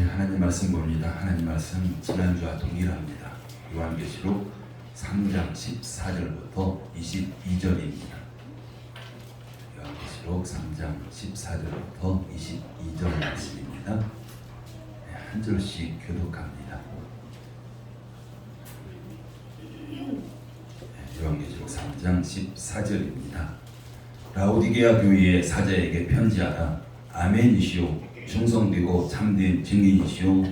하나님 말씀 봅니다. 하나님 말씀 지난주와 동일합니다. 요한계시록 3장 14절부터 22절입니다. 요한계시록 3장 14절부터 22절 말씀입니다. 한 절씩 교독합니다. 요한계시록 3장 14절입니다. 라오디게아 교회의 사자에게 편지하라. 아멘이시오. 충성되고 참된 증인이시오.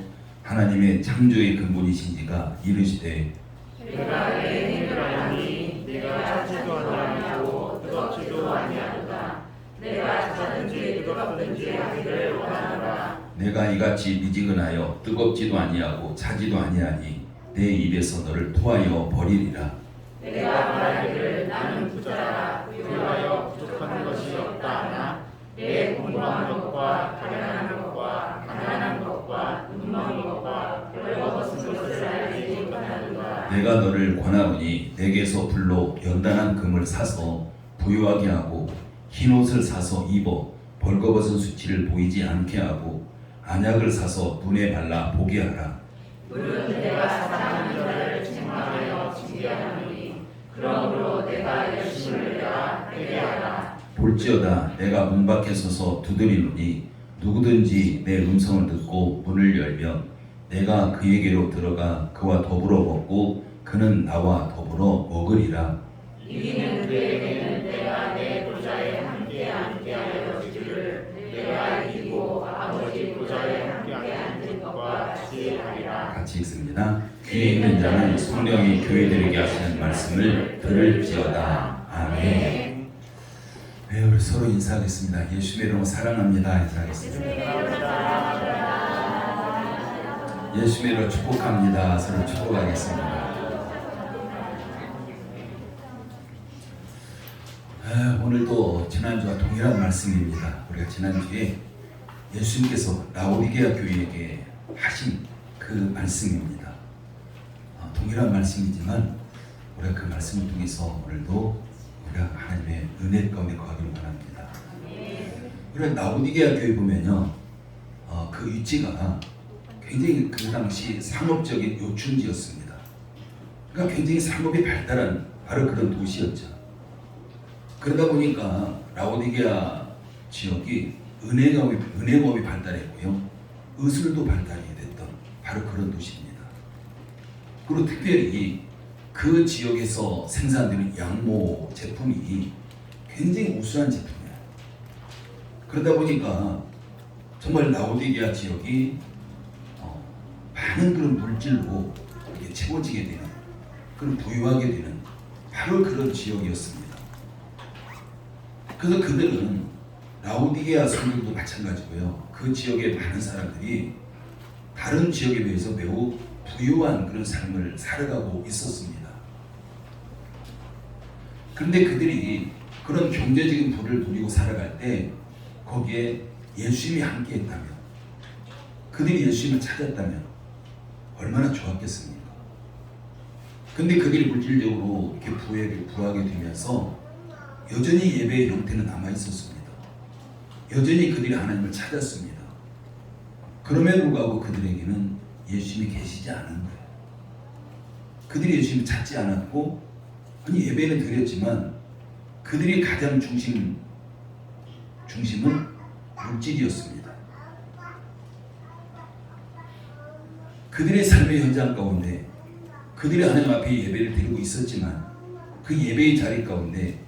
하나님의 창조의 근본이신지가 이르시되 내가 내 힘을 아니 내가 차지도 아니하고 뜨겁지도 아니하도다. 내가 차든지 뜨겁든지 하기를 원하노라. 내가 이같이 미지근하여 뜨겁지도 아니하고 차지도 아니하니 내 입에서 너를 토하여 버리리라. 내가 말하기를 나는 부자라 부유하여 부족한 것이 없다 하나 내 공부한 것과 가련한 것과 가난한 것과 눈먼 것과 벌거벗은 것을 알지 못하는가. 내가 너를 권하노니 내게서 불로 연단한 금을 사서 부유하게 하고 흰옷을 사서 입어 벌거벗은 수치를 보이지 않게 하고 안약을 사서 눈에 발라 보게 하라. 물은 내가 사랑하는 자를 책망하여 징계하노니 그러므로 내가 열심을 다하 회개하라. 볼지어다 내가 문 밖에 서서 두드리노니 누구든지 내 음성을 듣고 문을 열면 내가 그에게로 들어가 그와 더불어 먹고 그는 나와 더불어 먹으리라. 이기는 그에게는 내가 내 보좌에 함께 하여 주기를 내가 이기고 아버지 보좌에 함께 앉은 것과 같이 하리라. 같이 읽습니다. 귀에 있는 자는 성령이 교회들에게 하시는 말씀을 들을지어다. 아멘. 네, 우리 서로 인사하겠습니다. 예수의 이름으로 사랑합니다. 인사하겠습니다. 예수의 이름으로 축복합니다. 서로 축복하겠습니다. 오늘도 지난주와 동일한 말씀입니다. 우리가 지난주에 예수님께서 라오디게아 교회에게 하신 그 말씀입니다. 동일한 말씀이지만 우리가 그 말씀을 통해서 오늘도 우리가 하나님의 은혜 가운데 거하기를 원합니다. 우리가 라오디게아 교회 보면요, 그 위치가 굉장히 그 당시 상업적인 요충지였습니다. 그러니까 굉장히 상업이 발달한 바로 그런 도시였죠. 그러다 보니까 라오디게아 지역이 은행업이 발달했고요, 의술도 발달이 됐던 바로 그런 도시입니다. 그리고 특별히 그 지역에서 생산되는 양모 제품이 굉장히 우수한 제품이에요. 그러다 보니까 정말 라오디게아 지역이 많은 그런 물질로 채워지게 되는, 그런 부유하게 되는 바로 그런 지역이었습니다. 그래서 그들은 라오디게아 성도들도 마찬가지고요, 그 지역의 많은 사람들이 다른 지역에 비해서 매우 부유한 그런 삶을 살아가고 있었습니다. 그런데 그들이 그런 경제적인 부를 누리고 살아갈 때 거기에 예수님이 함께했다면, 그들이 예수님을 찾았다면 얼마나 좋았겠습니까? 근데 그들이 물질적으로 이렇게 부하게 되면서 여전히 예배의 형태는 남아 있었습니다. 여전히 그들이 하나님을 찾았습니다. 그럼에도 불구하고 그들에게는 예수님이 계시지 않은 거예요. 그들이 예수님을 찾지 않았고, 아니 예배는 드렸지만 그들이 가장 중심은 물질이었습니다. 그들의 삶의 현장 가운데 그들이 하나님 앞에 예배를 드리고 있었지만 그 예배의 자리 가운데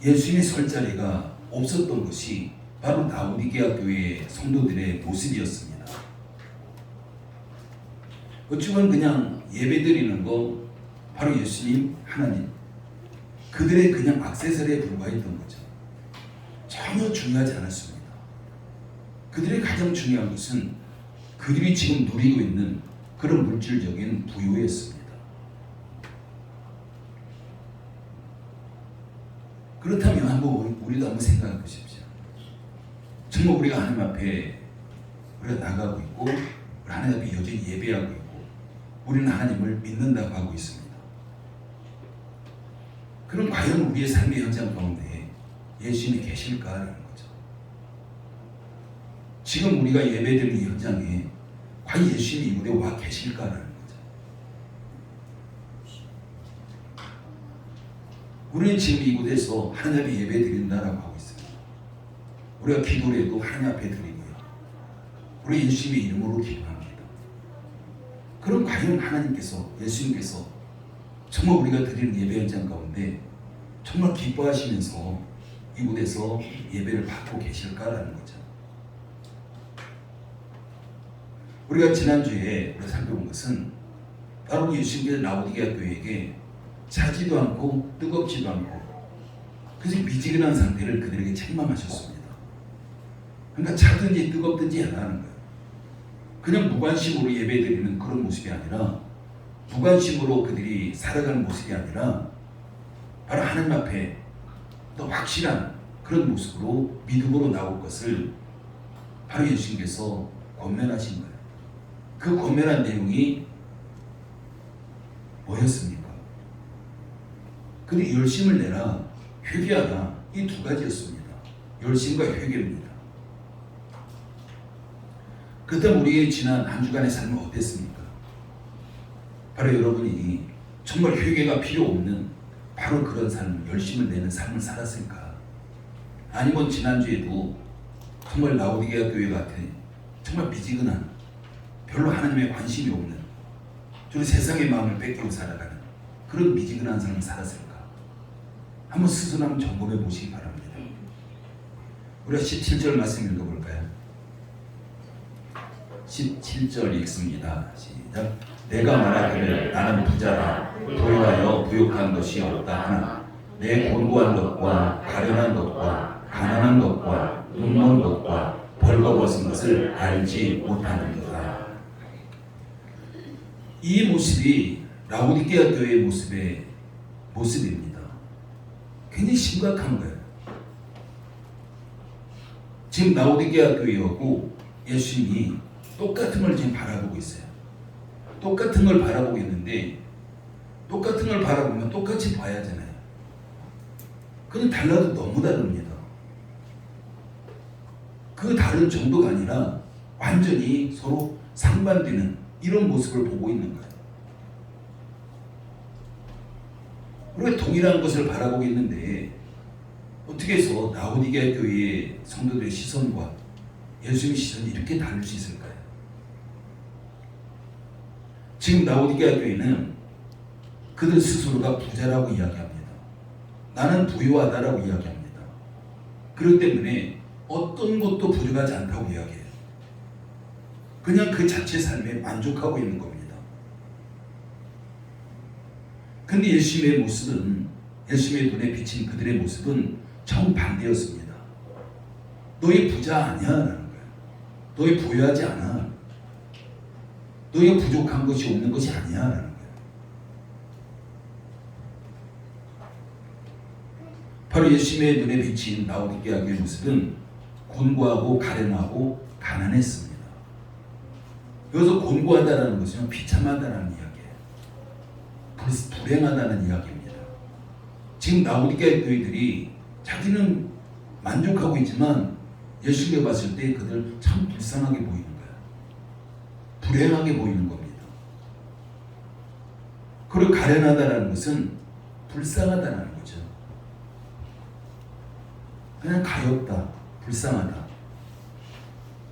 예수님이 설 자리가 없었던 것이 바로 라오디게아 교회의 성도들의 모습이었습니다. 어찌 보면 그냥 예배 드리는 거 바로 예수님, 하나님, 그들의 그냥 액세서리에 불과했던 거죠. 전혀 중요하지 않았습니다. 그들의 가장 중요한 것은 그들이 지금 누리고 있는 그런 물질적인 부유였습니다. 그렇다면 우리도 한번 생각해 보십시오. 정말 우리가 하나님 앞에 우리가 나가고 있고, 우리 하나님 앞에 여전히 예배하고 있고, 우리는 하나님을 믿는다고 하고 있습니다. 그럼 과연 우리의 삶의 현장 가운데 예수님이 계실까라는 거죠. 지금 우리가 예배드리는 이 현장에 과연 예수님이 이곳에 와 계실까라는 거죠. 우리는 지금 이곳에서 하나님 앞에 예배 드린다라고 하고 있어요. 우리가 기도를 해도 하나님 앞에 드리고요. 우리 예수님의 이름으로 기도합니다. 그럼 과연 하나님께서, 예수님께서 정말 우리가 드리는 예배 현장 가운데 정말 기뻐하시면서 이곳에서 예배를 받고 계실까라는 거죠. 우리가 지난주에 우리가 살펴본 것은 바로 예수님께서 라오디게아 교회에게 차지도 않고 뜨겁지도 않고 그래서 미지근한 상태를 그들에게 책망하셨습니다. 그러니까 차든지 뜨겁든지 안 하는 거예요. 그냥 무관심으로 예배드리는 그런 모습이 아니라, 무관심으로 그들이 살아가는 모습이 아니라 바로 하나님 앞에 더 확실한 그런 모습으로 믿음으로 나올 것을 바로 예수님께서 권면하신 거예요. 그 권면한 내용이 뭐였습니까? 근데 열심을 내라, 회개하라, 이 두 가지였습니다. 열심과 회개입니다. 그렇다면 우리의 지난 한 주간의 삶은 어땠습니까? 바로 여러분이 정말 회개가 필요 없는 바로 그런 삶, 열심을 내는 삶을 살았을까? 아니면 지난주에도 정말 라오디게아 교회 같은 정말 미지근한, 별로 하나님에 관심이 없는, 저 세상의 마음을 뺏기고 살아가는 그런 미지근한 삶을 살았을까? 한번 스스로 한번 점검해 보시기 바랍니다. 우리가 17절 말씀 읽어볼까요? 17절 읽습니다. 시작. 내가 말하기를 나는 부자라 부유하여 부욕한 것이 없다 하나 내 곤고한 것과 가련한 것과 가난한 것과 눈먼 것과 벌거벗은 것을 알지 못하는도다. 이 모습이 라오디게아 교회의 모습입니다. 굉장히 심각한 거예요. 지금 라오디게아 교회하고 예수님이 똑같은 걸 지금 바라보고 있어요. 똑같은 걸 바라보고 있는데, 똑같은 걸 바라보면 똑같이 봐야 하잖아요. 근데 달라도 너무 다릅니다. 그 다른 정도가 아니라 완전히 서로 상반되는 이런 모습을 보고 있는 거예요. 우리가 동일한 것을 바라보고 있는데 어떻게 해서 라오디게아 교회의 성도들의 시선과 예수님의 시선이 이렇게 다를 수 있을까요? 지금 라오디게아 교회는 그들 스스로가 부자라고 이야기합니다. 나는 부유하다라고 이야기합니다. 그렇기 때문에 어떤 것도 부족하지 않다고 이야기해요. 그냥 그 자체 삶에 만족하고 있는 겁니다. 근데 예수님의 모습은, 예수님의 눈에 비친 그들의 모습은 정반대였습니다. 너희 부자 아니야 라는 거예요. 너희 부유하지 않아. 너희 부족한 것이 없는 것이 아니야 라는 거예요. 바로 예수님의 눈에 비친 라오디게아 교회의 모습은 곤고하고 가련하고 가난했습니다. 여기서 곤고하다라는 것은 비참하다라는 이야기예요. 불행하다는 이야기입니다. 지금 라오디게아 교회들이 자기는 만족하고 있지만 예수님을 봤을 때 그들 참 불쌍하게 보이는 거예요. 불행하게 보이는 겁니다. 그리고 가련하다라는 것은 불쌍하다라는 거죠. 그냥 가엾다, 불쌍하다.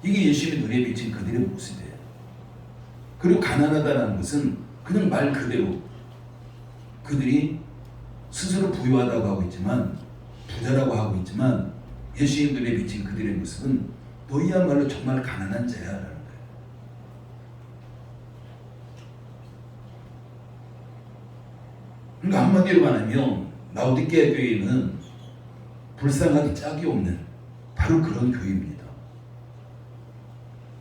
이게 예수님의 눈에 비친 그들의 모습이에요. 그리고 가난하다라는 것은 그냥 말 그대로 그들이 스스로 부유하다고 하고 있지만, 부자라고 하고 있지만 예수님 눈에 비친 그들의 모습은 너희야말로 정말 가난한 자야 라는 거예요. 그러니까 한마디로 말하면 라오디게아 교회는 불쌍하기 짝이 없는 바로 그런 교회입니다.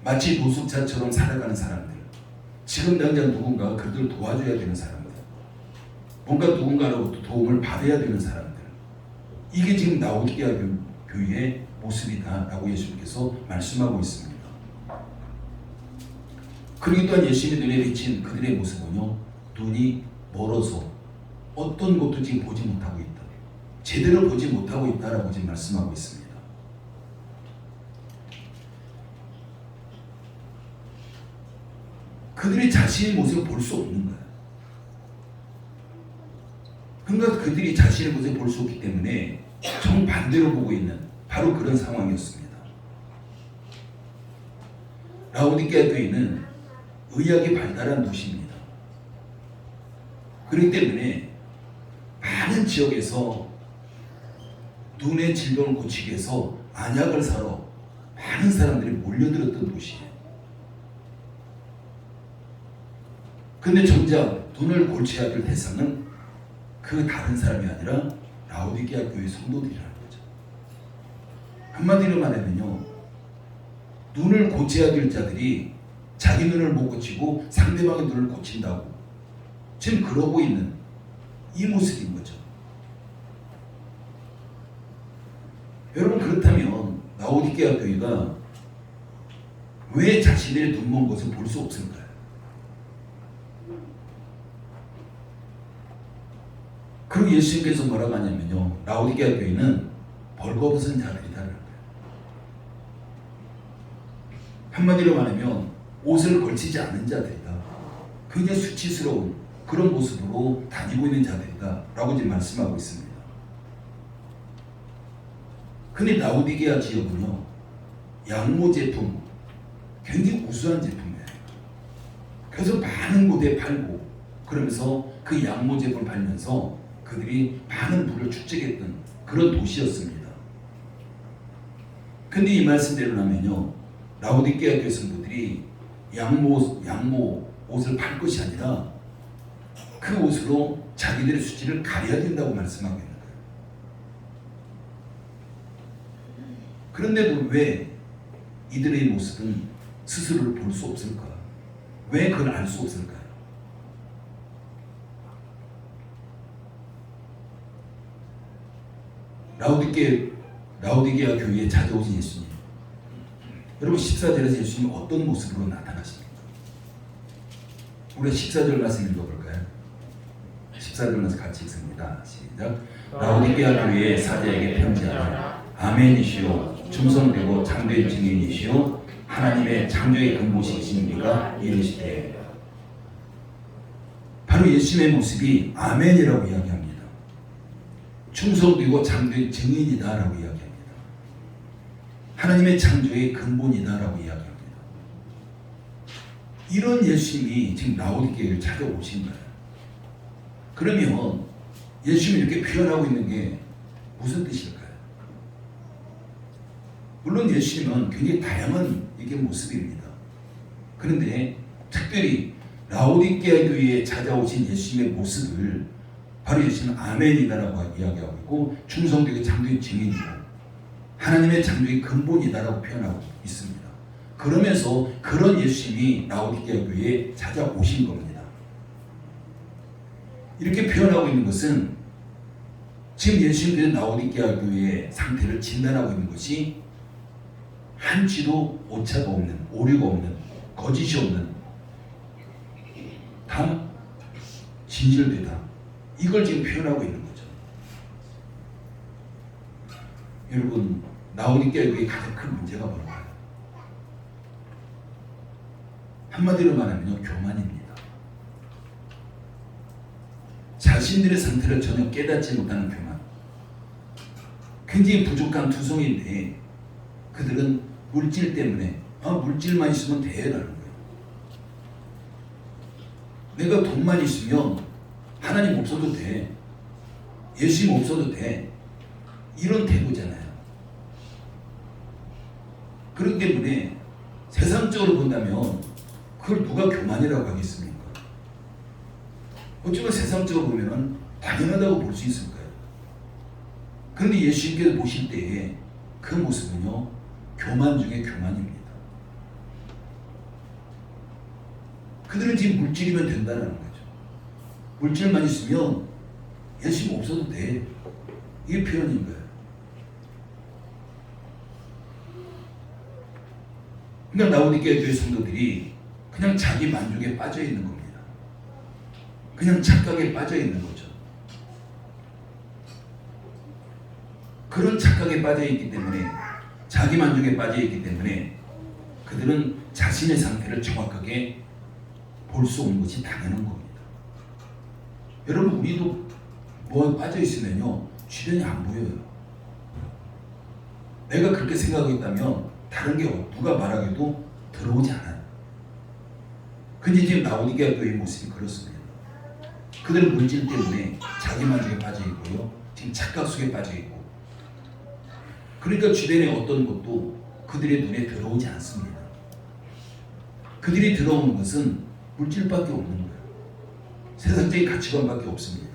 마치 노숙자처럼 살아가는 사람들, 지금 당장 누군가가 그들을 도와줘야 되는 사람들, 뭔가 누군가로부터 도움을 받아야 되는 사람들, 이게 지금 라오디게아 교회의 모습이다라고 예수님께서 말씀하고 있습니다. 그리고 또한 예수님의 눈에 비친 그들의 모습은요, 눈이 멀어서 어떤 것도 지금 보지 못하고 있다, 제대로 보지 못하고 있다라고 지금 말씀하고 있습니다. 그들이 자신의 모습을 볼 수 없는 거야. 그러니까 그들이 자신의 모습을 볼 수 없기 때문에 정반대로 보고 있는 바로 그런 상황이었습니다. 라오디게아 교회는 의학이 발달한 도시입니다. 그렇기 때문에 많은 지역에서 눈의 질병을 고치기 위해서 안약을 사러 많은 사람들이 몰려들었던 도시예요. 근데 정작 눈을 고쳐야 될 대상은 그 다른 사람이 아니라 라오디게아 교회 성도들이라는 거죠. 한마디로 말하면요, 눈을 고쳐야 될 자들이 자기 눈을 못 고치고 상대방의 눈을 고친다고 지금 그러고 있는 이 모습인 거죠. 여러분, 그렇다면 라오디게아 교회가 왜 자신의 눈먼 것을 볼 수 없을까요? 그리고 예수님께서 뭐라고 하냐면요, 라오디게아 교회는 벌거벗은 자들이다. 한마디로 말하면 옷을 걸치지 않은 자들이다. 굉장히 수치스러운 그런 모습으로 다니고 있는 자들이다 라고 지금 말씀하고 있습니다. 근데 라오디게아 지역은요, 양모 제품 굉장히 우수한 제품이에요. 그래서 많은 곳에 팔고, 그러면서 그 양모 제품을 팔면서 그들이 많은 부를 축적했던 그런 도시였습니다. 근데 이 말씀대로라면요, 라오디게아 교회 성도들이 양모 옷을 팔 것이 아니라 그 옷으로 자기들의 수치를 가려야 된다고 말씀하고 있는 거예요. 그런데도 왜 이들의 모습은 스스로를 볼 수 없을까? 왜 그걸 알 수 없을까요? 라오디게아 교회에 찾아오신 예수님, 여러분 14절에서 예수님은 어떤 모습으로 나타나십니까? 우리가 14절 말씀 읽어볼까요? 14절 말씀 같이 읽습니다. 시작. 라오디게아 교회의 사자에게 편지하라. 아멘이시오, 충성되고 참된 증인이시오, 하나님의 창조의 근본이신 이가 이르시되. 바로 예수님의 모습이 아멘이라고 이야기합니다. 충성되고 참된 증인이다 라고 이야기합니다. 하나님의 창조의 근본이다 라고 이야기합니다. 이런 예수님이 지금 라오디게아를 찾아오신 거예요. 그러면 예수님이 이렇게 표현하고 있는 게 무슨 뜻일까요? 물론 예수님은 굉장히 다양한 이게 모습입니다. 그런데 특별히 라오디게아 교회에 찾아오신 예수님의 모습을 바로 예수님은 아멘이다라고 이야기하고 있고, 충성되고 참된 증인이고 하나님의 창조의 근본이다라고 표현하고 있습니다. 그러면서 그런 예수님이 라오디게아 교회에 찾아오신 겁니다. 이렇게 표현하고 있는 것은 지금 예수님께서 라오디게아 교회의 상태를 진단하고 있는 것이 한치도 오차가 없는, 오류가 없는, 거짓이 없는, 다 진실되다, 이걸 지금 표현하고 있는 거죠. 여러분, 라오디게아 교회의 가장 큰 문제가 뭘까요? 한마디로 말하면요, 교만입니다. 자신들의 상태를 전혀 깨닫지 못하는 교만. 굉장히 부족한 투성인데 그들은 물질 때문에 물질만 있으면 돼라는 거예요. 내가 돈만 있으면 하나님 없어도 돼, 예수님 없어도 돼, 이런 태도잖아요. 그렇기 때문에 세상적으로 본다면 그걸 누가 교만이라고 하겠습니까? 어쩌면 세상적으로 보면 당연하다고 볼 수 있을 거예요. 그런데 예수님께서 보실 때에 그 모습은요, 교만 중에 교만입니다. 그들은 지금 물질이면 된다는 거죠. 물질만 있으면 예수님 없어도 돼, 이게 표현인 거예요. 그러니까 라오디게아 교회 성도들이 그냥 자기 만족에 빠져 있는 겁니다. 그냥 착각에 빠져 있는 거죠. 그런 착각에 빠져 있기 때문에, 자기 만족에 빠져 있기 때문에 그들은 자신의 상태를 정확하게 볼 수 없는 것이 당연한 겁니다. 여러분, 우리도 뭐 빠져 있으면요 주변이 안 보여요. 내가 그렇게 생각하고 있다면 다른 게 누가 말하기도 들어오지 않아요. 근데 지금 라오디게아 교회의 모습이 그렇습니다. 그들은 물질 때문에 자기 만족에 빠져 있고요, 지금 착각 속에 빠져 있고, 그러니까 주변에 어떤 것도 그들의 눈에 들어오지 않습니다. 그들이 들어오는 것은 물질밖에 없는 거예요. 세상적인 가치관밖에 없습니다.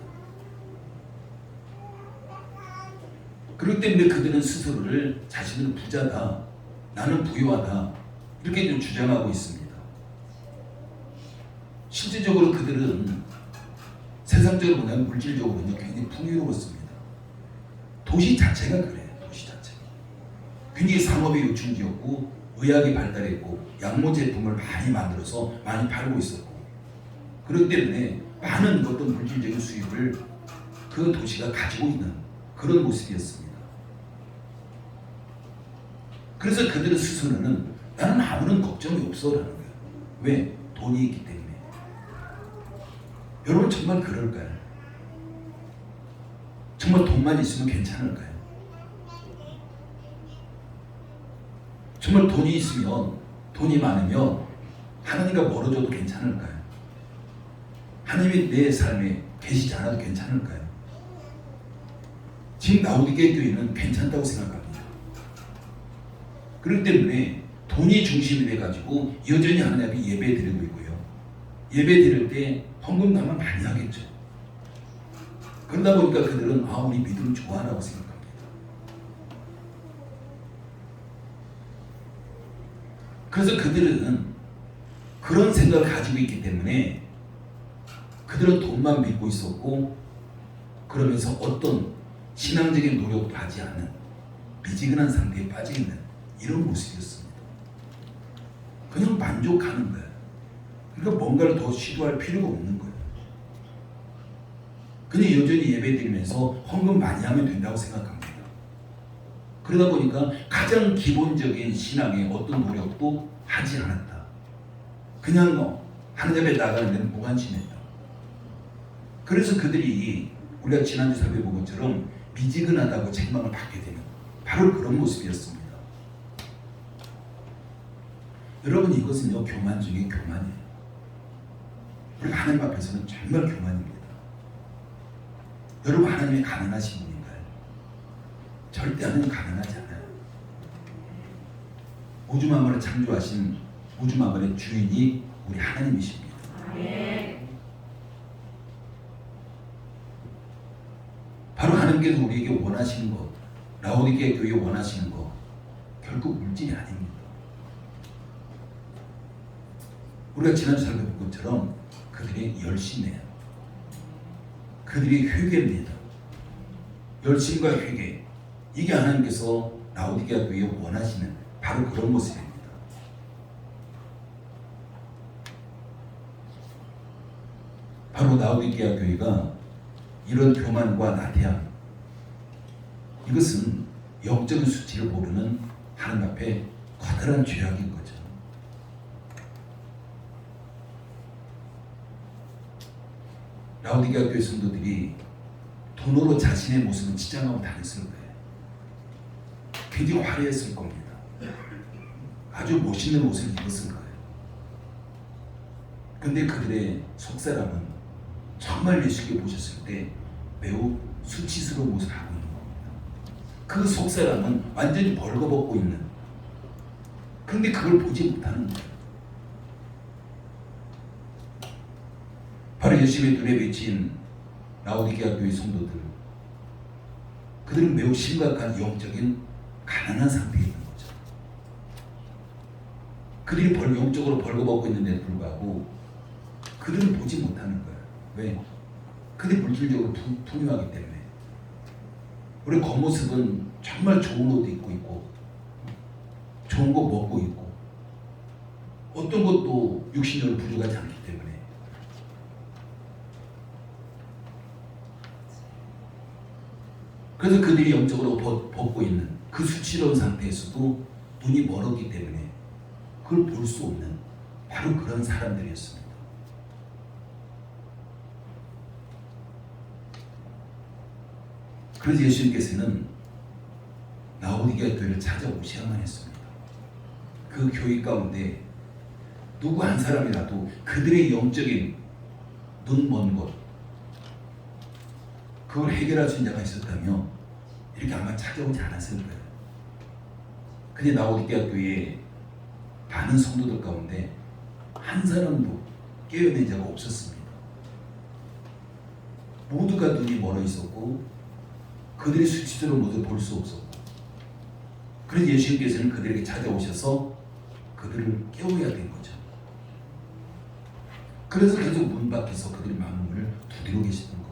그렇기 때문에 그들은 스스로를 자신은 부자다, 나는 부유하다, 이렇게 좀 주장하고 있습니다. 실질적으로 그들은 세상적으로 보면 물질적으로는 굉장히 풍요로웠습니다. 도시 자체가 그래요. 도시 자체가 굉장히 상업의 요충지였고, 의학이 발달했고, 약모 제품을 많이 만들어서 많이 팔고 있었고, 그렇기 때문에 많은 어떤 물질적인 수입을 그 도시가 가지고 있는 그런 모습이었습니다. 그래서 그들은 스스로는 나는 아무런 걱정이 없어라는 거예요. 왜? 돈이 있기 때문에. 여러분, 정말 그럴까요? 정말 돈만 있으면 괜찮을까요? 정말 돈이 있으면, 돈이 많으면 하나님과 멀어져도 괜찮을까요? 하나님이 내 삶에 계시지 않아도 괜찮을까요? 지금 라오디게아 교회는 괜찮다고 생각합니다. 그렇기 때문에 돈이 중심이 돼가지고 여전히 하나님 앞에 예배 드리고 있고요, 예배 드릴 때 헌금담을 많이 하겠죠. 그러다 보니까 그들은 우리 믿음 좋아라고 생각합니다. 그래서 그들은 그런 생각을 가지고 있기 때문에 그들은 돈만 믿고 있었고, 그러면서 어떤 신앙적인 노력도 하지 않는 미지근한 상태에 빠져 있는 이런 모습이었습니다. 그냥 만족하는 거예요. 그러니까 뭔가를 더 시도할 필요가 없는 거예요. 그냥 여전히 예배드리면서 헌금 많이 하면 된다고 생각합니다. 그러다 보니까 가장 기본적인 신앙의 어떤 노력도 하지 않았다. 그냥 하나님 앞에 나가는 데는 무관심했다. 그래서 그들이 우리가 지난주 살펴본 것처럼 미지근하다고 책망을 받게 되는 바로 그런 모습이었습니다. 여러분, 이것은요 교만 중에 교만이에요. 우리 하나님 앞에서는 정말 교만입니다. 여러분, 하나님이 가난하신 분인가요? 절대 하나님 가난하지 않아요. 우주 만물을 창조하신 우주 만물의 주인이 우리 하나님이십니다. 바로 하나님께서 우리에게 원하시는 것, 라오디게아 교회에 원하시는 것, 결국 물질이 아닙니다. 우리가 지난주 살펴본 것처럼 그들이 열심이에요. 그들이 회개입니다. 열심과 회개, 이게 하나님께서 라오디게아 교회에 원하시는 바로 그런 모습입니다. 바로 라오디게아 교회가 이런 교만과 나태함, 이것은 영적인 수치를 모르는 하나님 앞에 커다란 죄악인 거죠. 라오디게아 교회 성도들이 돈으로 자신의 모습을 치장하고 다녔을 거예요. 굉장히 화려했을 겁니다. 아주 멋있는 옷을 입었을 거예요. 근데 그들의 속사람은 정말 예수께 보셨을 때 매우 수치스러운 모습을 하고 있는 겁니다. 그 속사람은 완전히 벌거벗고 있는, 근데 그걸 보지 못하는 거예요. 바로 예수님의 눈에 비친 라오디게아 교회 성도들, 그들은 매우 심각한 영적인 가난한 상태에 있는 거죠. 그들이 영적으로 벌거벗고 있는데도 불구하고 그들은 보지 못하는 거예요. 왜? 그들이 물질적으로 풍요하기 때문에. 우리 겉모습은 정말 좋은 옷도 입고 있고, 좋은 거 먹고 있고, 어떤 것도 육신적으로 부족하지 않기 때문에. 그래서 그들이 영적으로 벗고 있는 그 수치로운 상태에서도 눈이 멀었기 때문에 그걸 볼 수 없는 바로 그런 사람들이었습니다. 그래서 예수님께서는 라오디게아 교회를 찾아오셔야만 했습니다. 그 교회 가운데 누구 한 사람이라도 그들의 영적인 눈 먼 곳, 그걸 해결할 수 있는 자가 있었다면 이렇게 아마 찾아오지 않았을 거예요. 근데 라오디게아 교회에 많은 성도들 가운데 한 사람도 깨어낸 자가 없었습니다. 모두가 눈이 멀어 있었고 그들의 수치들을 모두 볼 수 없었고, 그래서 예수님께서는 그들에게 찾아오셔서 그들을 깨워야 된 거죠. 그래서 계속 문 밖에서 그들의 마음을 두드려 계시는 겁니다.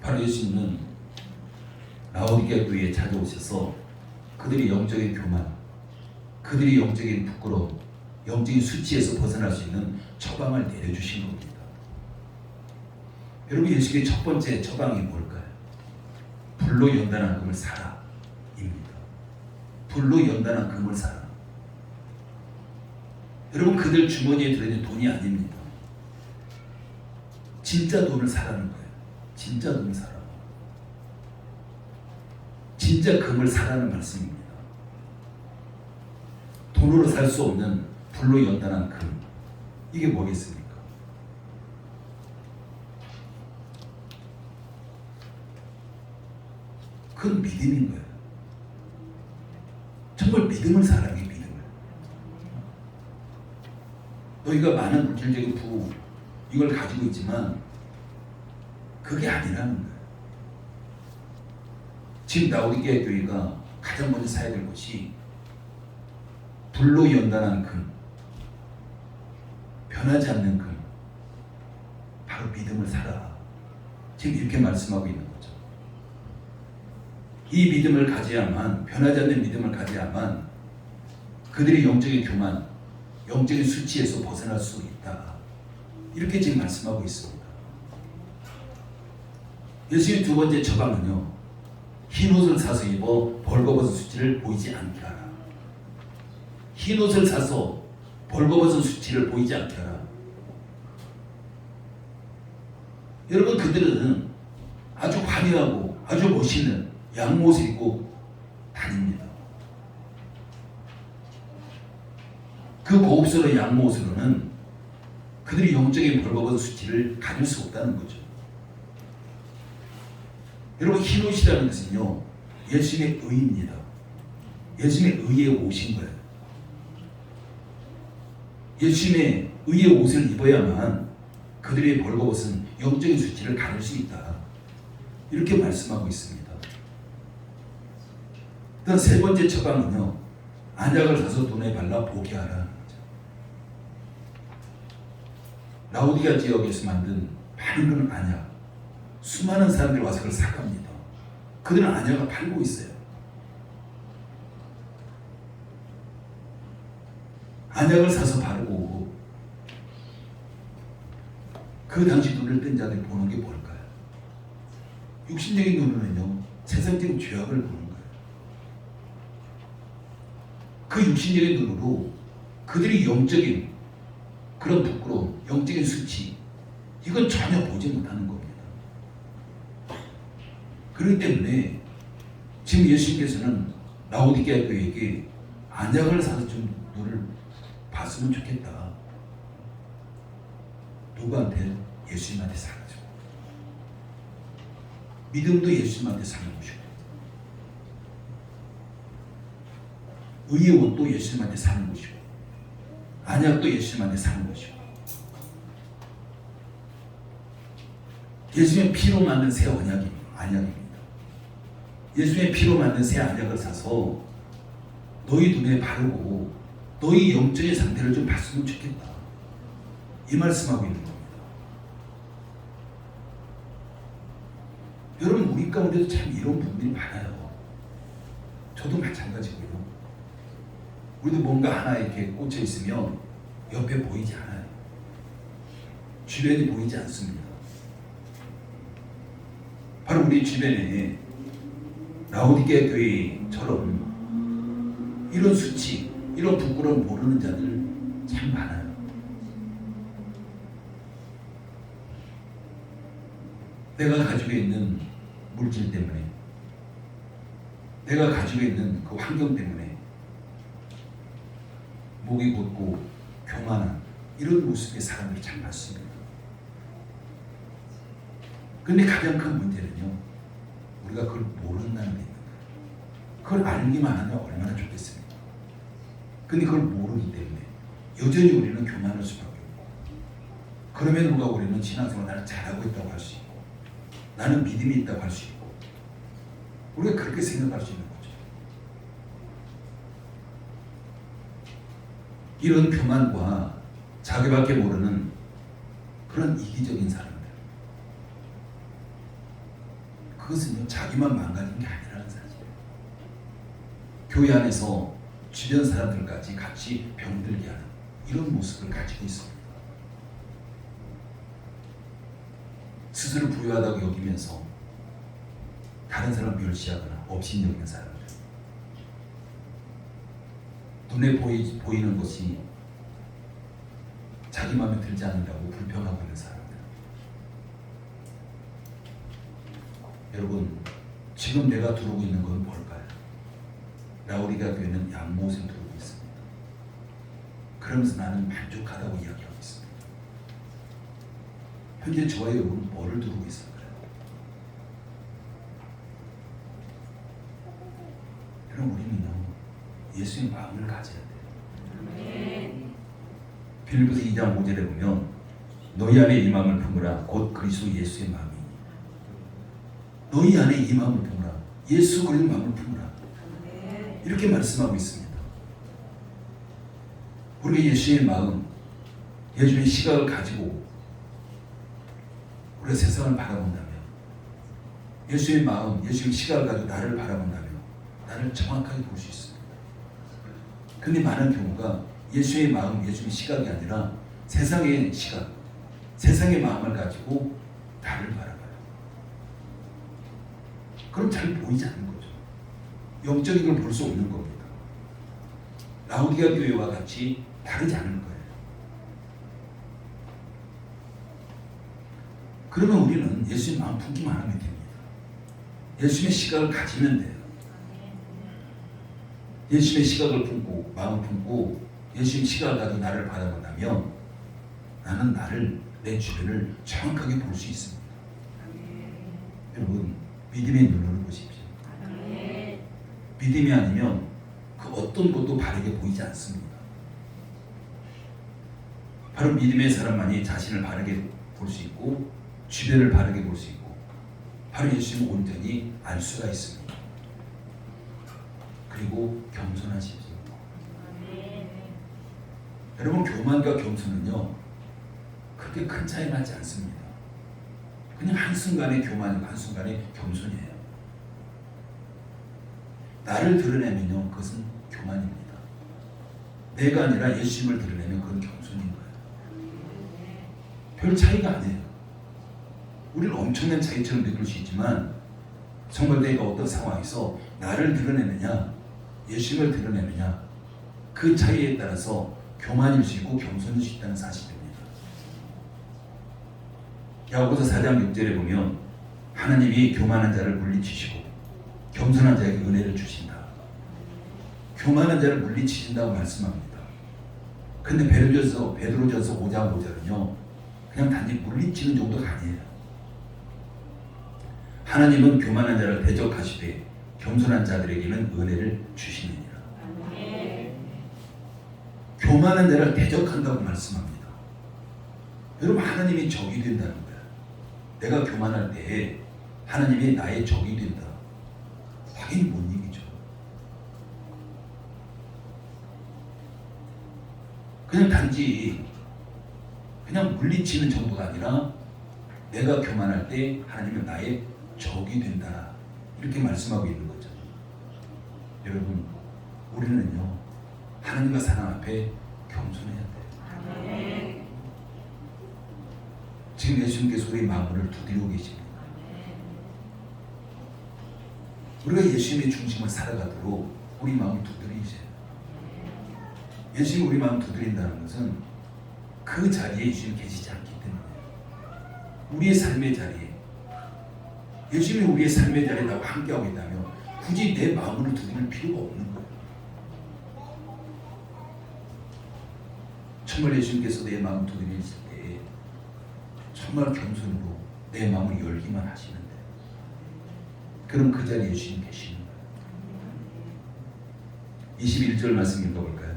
바로 예수님은 라오디게아 교회에 찾아오셔서 그들의 영적인 교만, 그들의 영적인 부끄러움, 영적인 수치에서 벗어날 수 있는 처방을 내려주신 겁니다. 여러분, 예수님의 첫 번째 처방이 뭘까요? 불로 연단한 금을 사라 입니다. 불로 연단한 금을 사라. 여러분, 그들 주머니에 들어있는 돈이 아닙니다. 진짜 돈을 사라는 거예요. 진짜 돈을 사라. 진짜 금을 사라는 말씀입니다. 돈으로 살 수 없는 불로 연단한 금, 이게 뭐겠습니까? 그건 믿음인 거예요. 정말 믿음을 사랑해, 믿음을. 너희가 많은 물질적인 부호, 이걸 가지고 있지만 그게 아니라는 거예요. 지금 라오디게아 교회가 가장 먼저 사야 될 것이 불로 연단한 금, 변하지 않는 금, 바로 믿음을 사라. 지금 이렇게 말씀하고 있는 거죠. 이 믿음을 가져야만, 변하지 않는 믿음을 가져야만 그들의 영적인 교만, 영적인 수치에서 벗어날 수 있다. 이렇게 지금 말씀하고 있습니다. 예수님 두 번째 처방은요, 흰 옷을 사서 입어 벌거벗은 수치를 보이지 않게 하라. 흰 옷을 사서 벌거벗은 수치를 보이지 않게 하라. 여러분, 그들은 아주 화려하고 아주 멋있는 양옷을 입고 다닙니다. 그 고급스러운 양옷으로는 그들이 영적인 벌거벗은 수치를 가릴 수 없다는 거죠. 여러분, 흰 옷이라는 것은요, 예수님의 의입니다. 예수님의 의에 오신 거예요. 예수님의 의의 옷을 입어야만 그들의 벌거벗은 영적인 수치를 가릴 수 있다. 이렇게 말씀하고 있습니다. 일단 세 번째 처방은요, 안약을 사서 눈에 발라 보게 하라는 거죠. 라오디게아 지역에서 만든 많은 그런 안약, 수많은 사람들이 와서 그걸 사갑니다. 그들은 안약을 팔고 있어요. 안약을 사서 바르고 그 당시 눈을 뜬 자들이 보는 게 뭘까요? 육신적인 눈으로는요, 세상적인 죄악을 보는 거예요. 그 육신적인 눈으로 그들이 영적인 그런 부끄러움, 영적인 수치, 이건 전혀 보지 못하는 겁니다. 그렇기 때문에 지금 예수님께서는 라오디게아 교회에게 안약을 사서 좀 눈을 봤으면 좋겠다. 누구한테? 예수님한테 사가지고. 믿음도 예수님한테 사는 것이고, 의의 옷도 예수님한테 사는 것이고, 안약도 예수님한테 사는 것이고, 예수님의 피로 만든 새 안약입니다. 예수님의 피로 만든 새 안약을 사서 너희 눈에 바르고 너희 영적인 상태를 좀 봤으면 좋겠다. 이 말씀하고 있는 겁니다. 여러분, 우리 가운데도 참 이런 분들이 많아요. 저도 마찬가지고요. 우리도 뭔가 하나 이렇게 꽂혀 있으면 옆에 보이지 않아요. 주변이 보이지 않습니다. 바로 우리 주변에 라오디게아 교회처럼 이런 수치, 이런 부끄러움 모르는 자들 참 많아요. 내가 가지고 있는 물질 때문에, 내가 가지고 있는 그 환경 때문에 목이 곧고 교만한 이런 모습의 사람들이 참 많습니다. 근데 가장 큰 문제는요, 우리가 그걸 모른다는 게 있는 거예요. 그걸 알기만 하면 얼마나 좋겠습니까? 근데 그걸 모르기 때문에 여전히 우리는 교만할 수밖에 없고, 그러면 누가 우리는 신앙생활 나는 잘하고 있다고 할 수 있고, 나는 믿음이 있다고 할 수 있고, 우리가 그렇게 생각할 수 있는 거죠. 이런 교만과 자기밖에 모르는 그런 이기적인 사람들, 그것은요 자기만 망가진 게 아니라는 사실이에요. 교회 안에서 주변 사람들까지 같이 병들게 하는 이런 모습을 가지고 있습니다. 스스로 부유하다고 여기면서 다른 사람을 멸시하거나 업신여기는 사람들, 눈에 보이는 것이 자기 마음에 들지 않는다고 불평하고 있는 사람들. 여러분, 지금 내가 두르고 있는 건 뭘까요? 라우디가 교회는 양못을 두르고 있습니다. 그러면서 나는 만족하다고 이야기하고 있습니다. 현재 저와 여러분은 뭐를 두르고 있을까요? 그럼 우리는요, 예수의 마음을 가져야 돼요. 빌립보서 2장 5절에 보면 너희 안에 이 마음을 품으라 곧 그리스도 예수의 마음이니. 너희 안에 이 마음을 품으라, 예수 그리스도의 마음을 품으라, 이렇게 말씀하고 있습니다. 우리가 예수의 마음, 예수의 시각을 가지고 우리가 세상을 바라본다면, 예수의 마음, 예수의 시각을 가지고 나를 바라본다면 나를 정확하게 볼 수 있습니다. 근데 많은 경우가 예수의 마음, 예수의 시각이 아니라 세상의 시각, 세상의 마음을 가지고 나를 바라봐요. 그럼 잘 보이지 않는 거죠. 영적인 걸 볼 수 없는 겁니다. 라우디가 교회와 같이 다르지 않은 거예요. 그러면 우리는 예수의 마음 품기만 하면 됩니다. 예수의 시각을 가지면 돼요. 예수의 시각을 품고 마음을 품고 예수의 시각을 가지고 나를 바라본다면 나는 나를, 내 주변을 정확하게 볼 수 있습니다. 여러분, 믿음의 눈으로 보십시오. 믿음이 아니면 그 어떤 것도 바르게 보이지 않습니다. 바로 믿음의 사람만이 자신을 바르게 볼 수 있고 주변을 바르게 볼 수 있고 바로 예수님을 온전히 알 수가 있습니다. 그리고 겸손하십시오. 여러분, 교만과 겸손은요 그렇게 큰 차이 나지 않습니다. 그냥 한순간의 교만이고 한순간의 겸손이에요. 나를 드러내면요 그것은 교만입니다. 내가 아니라 예수님을 드러내면 그건 겸손인 거예요. 별 차이가 아니에요. 우리는 엄청난 차이처럼 느낄 수 있지만 정말 내가 어떤 상황에서 나를 드러내느냐 예수님을 드러내느냐 그 차이에 따라서 교만일 수 있고 겸손일 수 있다는 사실입니다. 야고보서 4장 6절에 보면 하나님이 교만한 자를 물리치시고 겸손한 자에게 은혜를 주신다. 교만한 자를 물리치신다고 말씀합니다. 근데 베드로전서 5장 5절은요 그냥 단지 물리치는 정도가 아니에요. 하나님은 교만한 자를 대적하시되 겸손한 자들에게는 은혜를 주시느니라. 교만한 자를 대적한다고 말씀합니다. 여러분, 하나님이 적이 된다는 거예요. 내가 교만할 때 하나님이 나의 적이 된다. 당연히 못 이기죠. 그냥 단지 그냥 물리치는 정도가 아니라 내가 교만할 때 하나님은 나의 적이 된다. 이렇게 말씀하고 있는 거죠. 여러분, 우리는요 하나님과 사람 앞에 겸손해야 돼요. 지금 예수님께서 우리 마음을 두드리고 계십니다. 우리가 예수님의 중심을 살아가도록 우리 마음을 두드리세요. 예수님이 우리 마음을 두드린다는 것은 그 자리에 예수님이 계시지 않기 때문에 우리의 삶의 자리에 예수님이 우리의 삶의 자리에 나와 함께하고 있다면 굳이 내 마음을 두드릴 필요가 없는 거예요. 정말 예수님께서 내 마음을 두드리실 때 정말 겸손으로 내 마음을 열기만 하시는데, 그럼 그 자리에 예수님 계시는 거예요. 21절 말씀 읽어볼까요?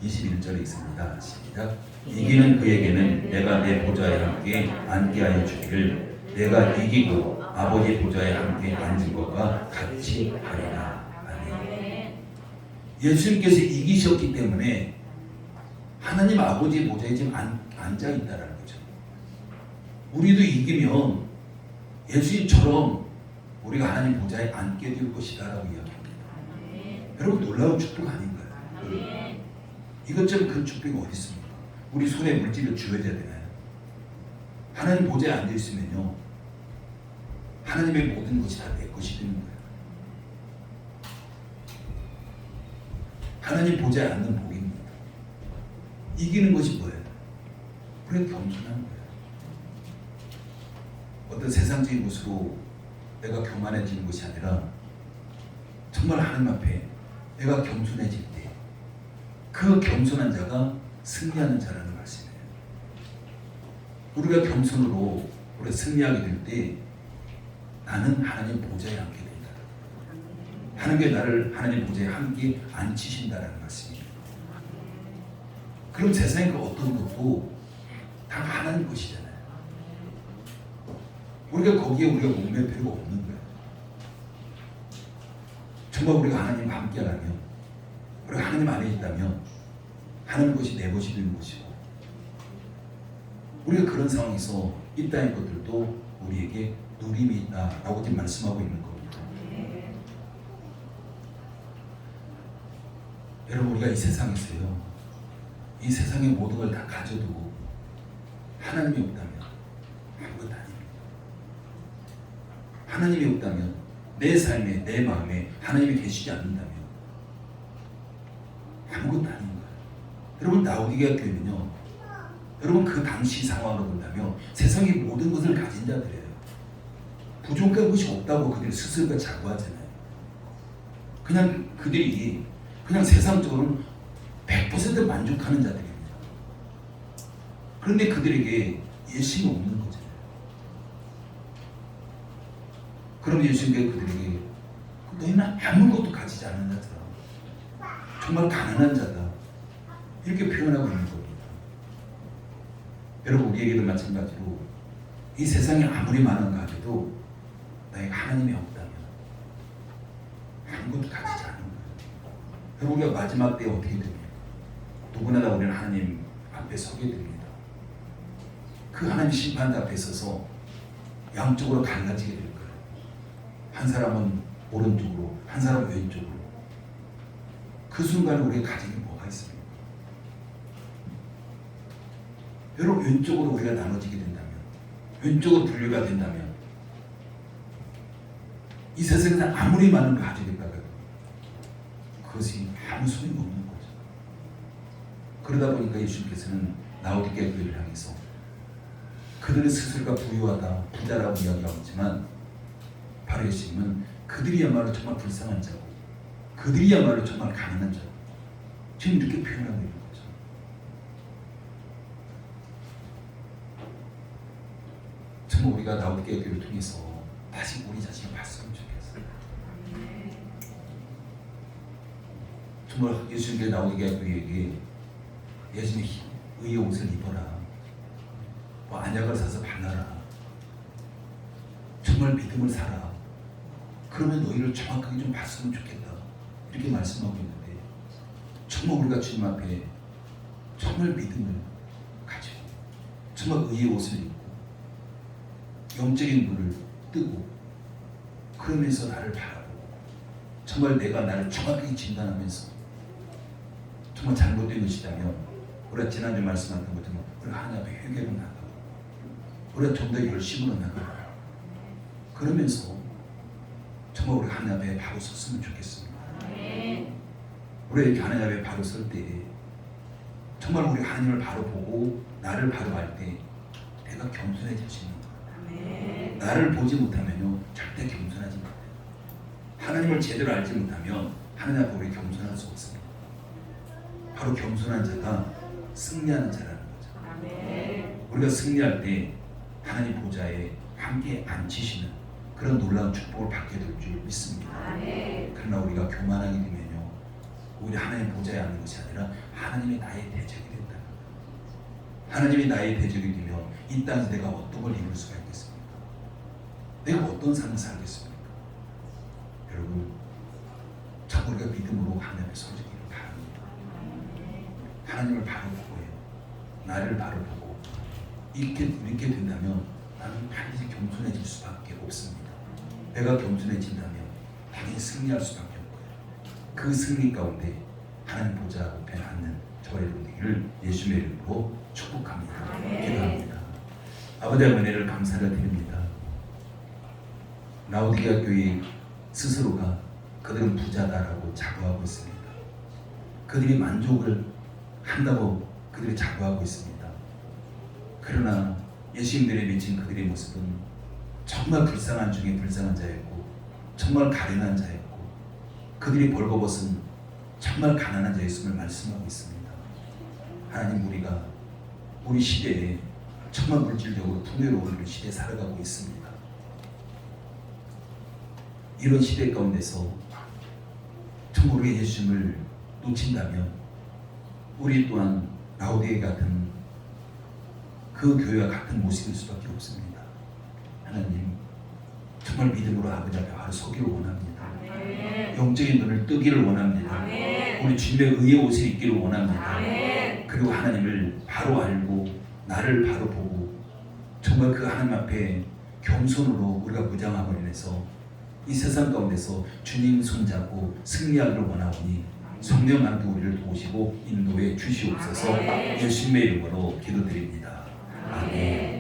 21절에 있습니다. 시작. 이기는 그에게는 내가 내 보좌에 함께 앉게 하여 주기를, 내가 이기고 아버지 보좌에 함께 앉은 것과 같이 하리라. 아멘. 예수님께서 이기셨기 때문에 하나님 아버지 보좌에 지금 앉아 있다라는 거죠. 우리도 이기면 예수님처럼 우리가 하나님 보좌에 앉게 될 것이다라고 이야기합니다. 여러분, 놀라운 축복 아닌가요? 이것처럼 큰 축복이 어디 있습니까? 우리 손에 물질을 쥐어져야 되나요? 하나님 보좌에 앉아 있으면요, 하나님의 모든 것이 다 내 것이 되는 거예요. 하나님 보좌에 앉는 복입니다. 이기는 것이 뭐예요? 우리가 겸손한 거예요. 어떤 세상적인 것으로 내가 교만해지는 것이 아니라 정말 하나님 앞에 내가 겸손해질 때 그 겸손한 자가 승리하는 자라는 말씀이에요. 우리가 겸손으로 우리가 승리하게 될 때 나는 하나님 보좌에 앉게 된다. 하나님께 나를 하나님 보좌에 함께 앉히신다라는 말씀이에요. 그럼 세상의 그 어떤 것도 다 하나님 것이잖아요. 우리가 거기에 우리가 목맬 필요가 없는 거예요. 정말 우리가 하나님과 함께하면, 우리가 하나님 안에 있다면 하나님 것이 내 것이 되는 것이고, 우리가 그런 상황에서 있다는 것들도 우리에게 누림이 있다라고 지금 말씀하고 있는 겁니다. 여러분, 우리가 이 세상에서요, 이 세상의 모든 걸 다 가져두고 하나님이 없다면 아무것도 아닙니다. 하나님이 없다면, 내 삶에 내 마음에 하나님이 계시지 않는다면 아무것도 아닌 거예요. 여러분, 라오디게아 교회는요, 여러분 그 당시 상황으로 본다면 세상의 모든 것을 가진 자들이에요. 부족한 것이 없다고 그들이 스스로가 자부하잖아요. 그냥 그들이 그냥 세상적으로는 100% 만족하는 자들입니다. 그런데 그들에게 예수님이 없는 거잖아요. 그럼 예수님께서 그들에게 너희는 아무것도 가지지 않은 자다, 정말 가난한 자다, 이렇게 표현하고 있는 겁니다. 여러분, 우리에게도 마찬가지로 이 세상에 아무리 많은가 해도 나에게 하나님이 없다면 아무것도 가지지 않은 거예요. 여러분, 우리가 마지막 때에 어떻게 됩니까? 누구나 다 우리는 하나님 앞에 서게 됩니다. 그 하나님 심판대 앞에 서서 양쪽으로 갈라지게 될 거예요. 한 사람은 오른쪽으로, 한 사람은 왼쪽으로. 그 순간에 우리가 가진 게 뭐가 있습니까? 여러분, 왼쪽으로 우리가 나눠지게 된다면, 왼쪽으로 분류가 된다면 이 세상에 아무리 많은 걸 가지고 있다고 해도 그것이 아무 소용이 없는 거죠. 그러다 보니까 예수님께서는 라오디게아 교회를 향해서 그들은 스스로가 부유하다, 부자라고 이야기하고 있지만 바로 예수님은 그들이야말로 정말 불쌍한 자고, 그들이야말로 정말 가난한 자고, 지금 이렇게 표현하고 있는 거죠. 정말 우리가 라오디게아 교회를 통해서 다시 우리 자신을 봤으면 좋겠어요. 정말 예수님께서 라오디게아 교회에게 예수님의 의의 옷을 입어라, 뭐 안약을 사서 발라라, 정말 믿음을 살아, 그러면 너희를 정확하게 좀 봤으면 좋겠다, 이렇게 말씀하고 있는데, 정말 우리가 주님 앞에 정말 믿음을 가지고 정말 의의 옷을 입고 영적인 눈을 뜨고 그러면서 나를 바라보고 정말 내가 나를 정확하게 진단하면서 정말 잘못된 것이라면 우리가 지난주에 말씀하던 것처럼 우리가 하나님 앞에 회개로 나가고 우리가 좀 더 열심으로 나가고 그러면서 정말 우리가 하나님 앞에 바로 섰으면 좋겠습니다. 우리가 이렇게 하나님 앞에 바로 설 때 정말 우리 하나님을 바로 보고 나를 바로 알 때 내가 겸손해질 수 있는 거예요. 나를 보지 못하면요 절대 겸손하지 못해요. 하나님을 제대로 알지 못하면 하나님 앞에 우리 겸손할 수 없습니다. 바로 겸손한 자가 승리하는 자라는 거죠. 우리가 승리할 때 하나님 보좌에 함께 앉히시는 그런 놀라운 축복을 받게 될 줄 믿습니다. 그러나 우리가 교만하게 되면요 오히려 하나님 보좌에 앉는 것이 아니라 하나님의 나의 대적이 된다. 하나님이 나의 대적이 되면 이 땅에서 내가 어떤 걸 이룰 수가 있겠습니까? 내가 어떤 삶을 살겠습니까? 여러분, 참 우리가 믿음으로 하나님 앞에 서기를 바랍니다. 하나님을 바로 보고 해요. 나를 바로 보고 이렇게 된다면 나는 반드시 겸손해질 수밖에 없습니다. 내가 겸손해진다면 당연히 승리할 수밖에 없고요. 그 승리 가운데 하나님 보좌 앞에 앉는 저와 여러분들을 예수의 이름으로 축복합니다. 기도합니다. 아버지 은혜를 감사를 드립니다. 라오디게아 교회 스스로가 그들은 부자다라고 자부하고 있습니다. 그들이 만족을 한다고 그들이 자부하고 있습니다. 그러나 예수님들의 맺힌 그들의 모습은 정말 불쌍한 중에 불쌍한 자였고 정말 가련한 자였고 그들이 벌거벗은 정말 가난한 자였음을 말씀하고 있습니다. 하나님, 우리가 우리 시대에 정말 물질적으로 풍요로운 시대에 살아가고 있습니다. 이런 시대 가운데서 정말 우리가 예수님을 놓친다면 우리 또한 라오디게아 같은 그 교회와 같은 모습일 수밖에 없습니다. 하나님, 정말 믿음으로 아버지 앞에 바로 서기를 원합니다. 영적인 눈을 뜨기를 원합니다. 우리 주님의 의의 옷을 입기를 원합니다. 그리고 하나님을 바로 알고 나를 바로 보고 정말 그 하나님 앞에 겸손으로 우리가 무장함으로 인해서 이 세상 가운데서 주님 손잡고 승리하기를 원하오니 성령 하나님 우리를 도우시고 인도해 주시옵소서. 예수님의 이름으로 기도드립니다. 아멘.